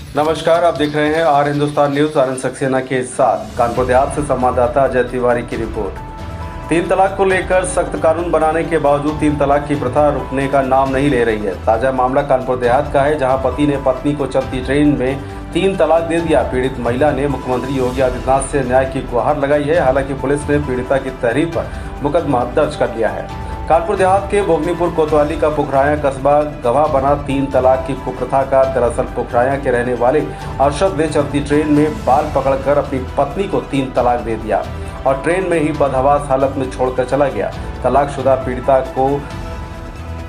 नमस्कार, आप देख रहे हैं आर हिंदुस्तान न्यूज। आनंद सक्सेना के साथ कानपुर देहात से संवाददाता अजय तिवारी की रिपोर्ट। 3 तलाक को लेकर सख्त कानून बनाने के बावजूद 3 तलाक की प्रथा रुकने का नाम नहीं ले रही है। ताजा मामला कानपुर देहात का है, जहां पति ने पत्नी को चलती ट्रेन में 3 तलाक दे दिया। पीड़ित महिला ने मुख्यमंत्री योगी आदित्यनाथ से न्याय की गुहार लगाई है। हालांकि पुलिस ने पीड़िता की तहरीर पर मुकदमा दर्ज कर लिया है। कानपुर देहात के भोगनीपुर कोतवाली का पुखराया कस्बा गवाह बना 3 तलाक की कुप्रथा का। दरअसल पुखराया के रहने वाले अरशद ने चलती ट्रेन में बाल पकड़कर अपनी पत्नी को 3 तलाक दे दिया और ट्रेन में ही बदहवास हालत में छोड़कर चला गया। तलाकशुदा पीड़िता को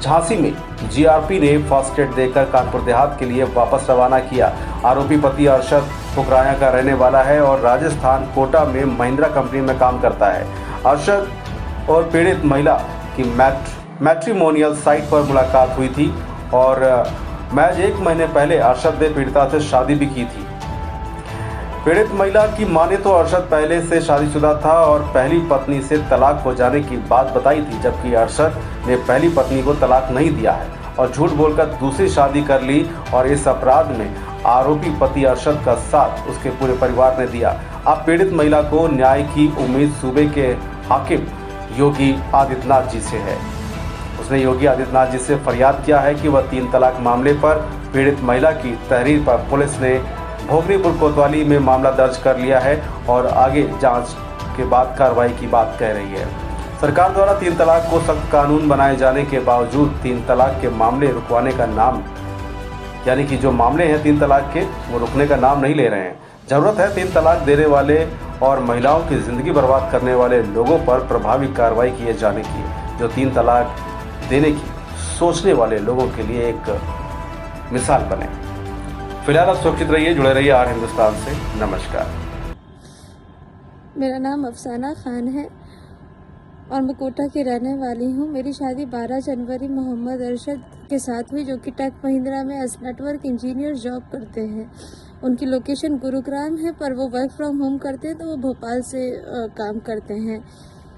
झांसी में जीआरपी ने फर्स्ट एड देकर कानपुर देहात के लिए वापस रवाना किया। आरोपी पति अरशद पुखराया का रहने वाला है और राजस्थान कोटा में महिंद्रा कंपनी में काम करता है। अरशद और पीड़ित महिला की मैट्रिमोनियल साइट पर मुलाकात हुई थी और महज 1 महीने पहले अरशद ने पीड़िता से शादी भी की थी। पीड़ित महिला की माने तो अरशद पहले से शादीशुदा था और पहली पत्नी से तलाक हो जाने की बात बताई थी, जबकि अरशद ने पहली पत्नी को तलाक नहीं दिया है और झूठ बोलकर दूसरी शादी कर ली। और इस अपराध में आरोपी पति अरशद का साथ उसके पूरे परिवार ने दिया। अब पीड़ित महिला को न्याय की उम्मीद सूबे के हाकिम योगी आदित्यनाथ जी से है। उसने योगी आदित्यनाथ जी से फरियाद किया है कि वह 3 तलाक मामले पर पीड़ित महिला की तहरीर पर पुलिस ने भोगनीपुर कोतवाली में मामला दर्ज कर लिया है और आगे जांच के बाद कार्रवाई की बात कह रही है। सरकार द्वारा 3 तलाक को सख्त कानून बनाए जाने के बावजूद 3 तलाक के मामले रुकवाने का नाम, यानी कि जो मामले हैं 3 तलाक के, वो रुकने का नाम नहीं ले रहे हैं। जरूरत है 3 तलाक देने वाले और महिलाओं की जिंदगी बर्बाद करने वाले लोगों पर प्रभावी कार्रवाई किए जाने की, जो 3 तलाक देने की सोचने वाले लोगों के लिए एक मिसाल बने। फिलहाल आप सुरक्षित रहिए, जुड़े रहिए आर हिंदुस्तान से। नमस्कार। मेरा नाम अफसाना खान है और मैं कोटा की रहने वाली हूँ। मेरी शादी 12 जनवरी मोहम्मद अरशद के साथ हुई, जो कि टेक महिंद्रा में एज नेटवर्क इंजीनियर जॉब करते हैं। उनकी लोकेशन गुरुग्राम है, पर वो वर्क फ्रॉम होम करते हैं, तो वो भोपाल से काम करते हैं।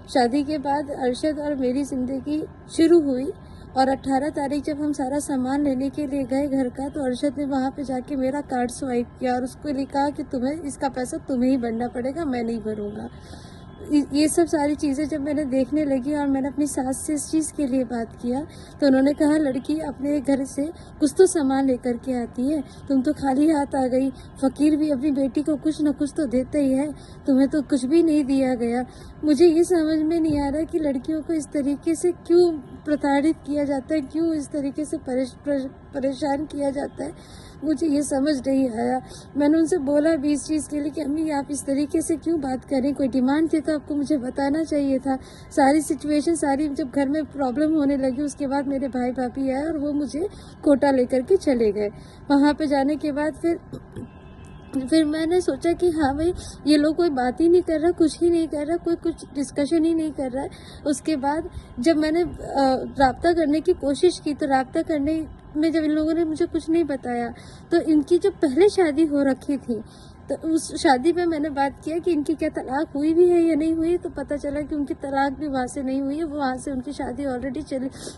शादी के बाद अरशद और मेरी ज़िंदगी शुरू हुई और 18 तारीख जब हम सारा सामान लेने के लिए गए घर का, तो अरशद ने वहाँ पे जाके मेरा कार्ड स्वाइप किया और उसको लिखा कि तुम्हें इसका पैसा तुम्हें ही भरना पड़ेगा, मैं नहीं भरूँगा। ये सब सारी चीज़ें जब मैंने देखने लगी और मैंने अपनी सास से इस चीज़ के लिए बात किया, तो उन्होंने कहा लड़की अपने घर से कुछ तो सामान लेकर के आती है, तुम तो खाली हाथ आ गई। फ़कीर भी अपनी बेटी को कुछ न कुछ तो देता ही है, तुम्हें तो कुछ भी नहीं दिया गया। मुझे ये समझ में नहीं आ रहा कि लड़कियों को इस तरीके से क्यों प्रताड़ित किया जाता है, क्यों इस तरीके से परेशान किया जाता है। मुझे ये समझ नहीं आया। मैंने उनसे बोला भी इस चीज़ के लिए कि अम्मी आप इस तरीके से क्यों बात करें, कोई डिमांड थी तो आपको मुझे बताना चाहिए था। सारी सिचुएशन जब घर में प्रॉब्लम होने लगी, उसके बाद मेरे भाई भाभी आए और वो मुझे कोटा लेकर के चले गए। वहाँ पे जाने के बाद फिर मैंने सोचा कि हाँ भाई, ये लोग कोई बात ही नहीं कर रहा, कुछ ही नहीं कर रहा, कोई कुछ डिस्कशन ही नहीं कर रहा है। उसके बाद जब मैंने राब्ता करने की कोशिश की, तो राब्ता करने में जब इन लोगों ने मुझे कुछ नहीं बताया, तो इनकी जो पहले शादी हो रखी थी, तो उस शादी पे मैंने बात किया कि इनकी क्या तलाक हुई भी है या नहीं हुई, तो पता चला कि उनकी तलाक भी वहाँ से नहीं हुई है, वहाँ से उनकी शादी ऑलरेडी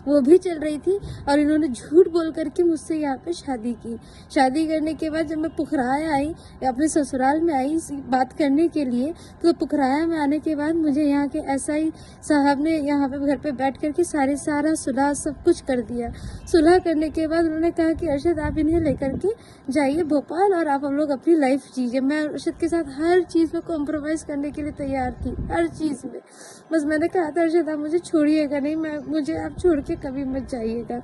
वो भी चल रही थी और इन्होंने झूठ बोल करके मुझसे यहाँ पे शादी की। शादी करने के बाद जब मैं पुखराया आई, अपने ससुराल में आई बात करने के लिए, तो पुखराया में आने के बाद मुझे यहाँ के एसआई साहब ने यहाँ पे घर पे बैठ करके सारा सुलह सब कुछ कर दिया। सुलह करने के बाद उन्होंने कहा कि अरशद आप इन्हें लेकर के जाइए भोपाल और आप हम लोग अपनी लाइफ जीजिए। मैं अरशद के साथ हर चीज़ में कॉम्प्रोमाइज़ करने के लिए तैयार थी, हर चीज़ में। बस मैंने कहा था अरशद आप मुझे छोड़िएगा नहीं, मुझे आप छोड़ के कभी मत जाइएगा।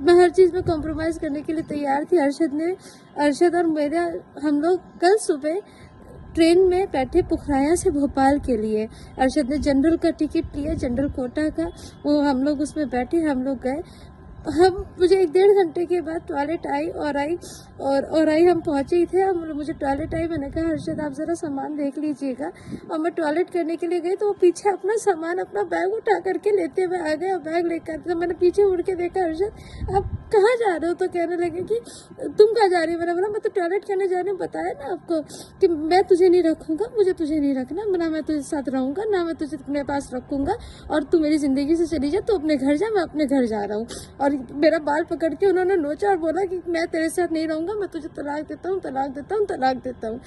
मैं हर चीज़ में कॉम्प्रोमाइज़ करने के लिए तैयार थी। अरशद और हम लोग कल सुबह ट्रेन में बैठे पुखराया से भोपाल के लिए। अरशद ने जनरल का टिकट लिया, जनरल कोटा का, वो हम लोग उसमें बैठे, हम लोग गए। मुझे 1-1.5 घंटे के बाद टॉयलेट आई, हम पहुंचे ही थे। मुझे टॉयलेट आई, मैंने कहा अरशद आप ज़रा सामान देख लीजिएगा, और मैं टॉयलेट करने के लिए गई तो वो पीछे अपना सामान, अपना बैग उठा करके लेते हुए आ गए और बैग लेकर। तो मैंने पीछे मुड़ के देखा, अरशद आप कहाँ जा रहे हो? तो कहने लगे कि तुम कहाँ जा रही हो? मैंने बोला मैं तो टॉयलेट करने जा रही हूँ, बताया ना आपको कि मैं तुझे नहीं रखूँगा, मुझे तुझे नहीं रखना, ना मैं तुझे साथ रहूँगा, ना मैं तुझे अपने पास रखूँगा, और तू मेरी ज़िंदगी से चली जा, तू अपने घर जा, मैं अपने घर जा रहा हूँ। और और मेरा बाल पकड़ के उन्होंने नोचा और बोला कि मैं तेरे साथ नहीं रहूंगा, मैं तुझे तलाक देता हूँ, तलाक देता हूँ, तलाक देता हूँ।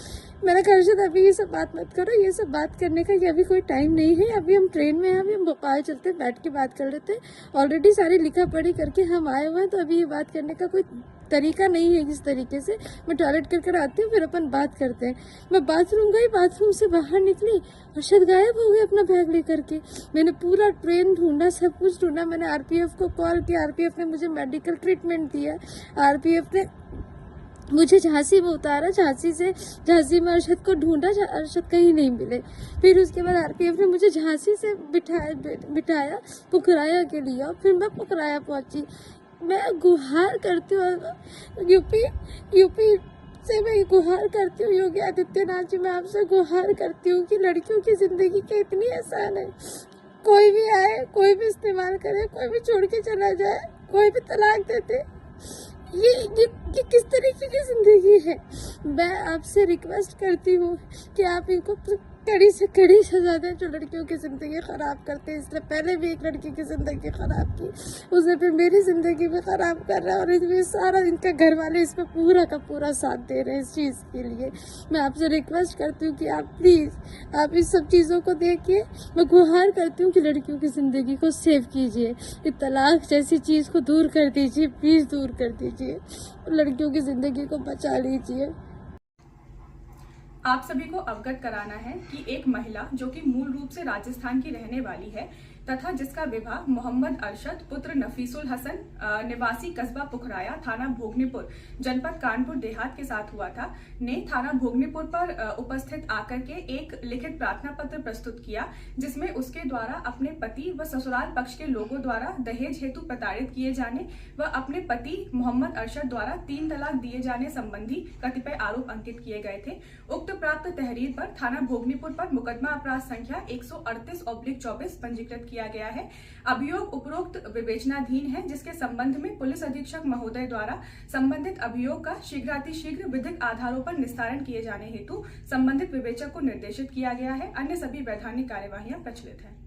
मैंने कहा अर्शद अभी ये सब बात मत करो, ये सब बात करने का ये अभी कोई टाइम नहीं है, अभी हम ट्रेन में हैं, अभी हम भोपाल चलते हैं, बैठ के बात कर लेते हैं। ऑलरेडी सारी लिखा पढ़ी करके हम आए हुए हैं, तो अभी ये बात करने का कोई तरीका नहीं है। इस तरीके से मैं टॉयलेट कर आती हूँ, फिर अपन बात करते हैं। मैं बाथरूम गई, बाथरूम से बाहर निकली, अर्शद गायब हो गया अपना बैग लेकर के। मैंने पूरा ट्रेन ढूंढा, सब कुछ ढूंढा। मैंने आरपीएफ को कॉल किया, आरपीएफ ने मुझे मेडिकल ट्रीटमेंट दिया, आरपीएफ ने मुझे झांसी में उतारा, झांसी में अरशद को ढूंढा, अरशद कहीं नहीं मिले। फिर उसके बाद आरपीएफ ने मुझे झांसी से बिठाया पुखराया के लिए, और फिर मैं पुखराया पहुंची। मैं गुहार करती हूँ यूपी से, मैं गुहार करती हूँ योगी आदित्यनाथ जी, मैं आपसे गुहार करती हूँ कि लड़कियों की जिंदगी क्या इतनी आसान है। कोई भी आए, कोई भी इस्तेमाल करे, कोई भी छोड़ के चला जाए, कोई भी तलाक देते, ये किस तरीके की जिंदगी है। मैं आपसे रिक्वेस्ट करती हूँ कि आप इनको कड़ी से कड़ी सजा दें जो लड़कियों की जिंदगी खराब करते हैं। इसलिए पहले भी एक लड़की की जिंदगी खराब की, उसने फिर मेरी जिंदगी भी खराब कर रहा है, और इसमें सारा इनका घर वाले इसमें पूरा का पूरा साथ दे रहे हैं इस चीज़ के लिए। मैं आपसे रिक्वेस्ट करती हूँ कि आप प्लीज़ आप इस सब चीज़ों को देखिए। मैं गुहार करती हूँ कि लड़कियों की ज़िंदगी को सेव कीजिए, ये तलाक जैसी चीज़ को दूर कर दीजिए, प्लीज़ दूर कर दीजिए, लड़कियों की ज़िंदगी को बचा लीजिए। आप सभी को अवगत कराना है कि एक महिला जो कि मूल रूप से राजस्थान की रहने वाली है तथा जिसका विवाह मोहम्मद अरशद पुत्र नफीसुल हसन निवासी कस्बा पुखराया थाना भोगनीपुर जनपद कानपुर देहात के साथ हुआ था, ने थाना भोगनीपुर पर उपस्थित आकर के एक लिखित प्रार्थना पत्र प्रस्तुत किया, जिसमें उसके द्वारा अपने पति व ससुराल पक्ष के लोगों द्वारा दहेज हेतु प्रताड़ित किए जाने व अपने पति मोहम्मद अरशद द्वारा 3 तलाक दिए जाने संबंधी कतिपय आरोप अंकित किए गए थे। उक्त प्राप्त तहरीर पर थाना भोगनीपुर पर मुकदमा अपराध संख्या 138/24 पंजीकृत किया गया है। अभियोग उपरोक्त विवेचनाधीन है, जिसके संबंध में पुलिस अधीक्षक महोदय द्वारा संबंधित अभियोग का शीघ्रातिशीघ्र विधिक आधारों पर निस्तारण किए जाने हेतु संबंधित विवेचक को निर्देशित किया गया है। अन्य सभी वैधानिक कार्यवाहियां प्रचलित हैं।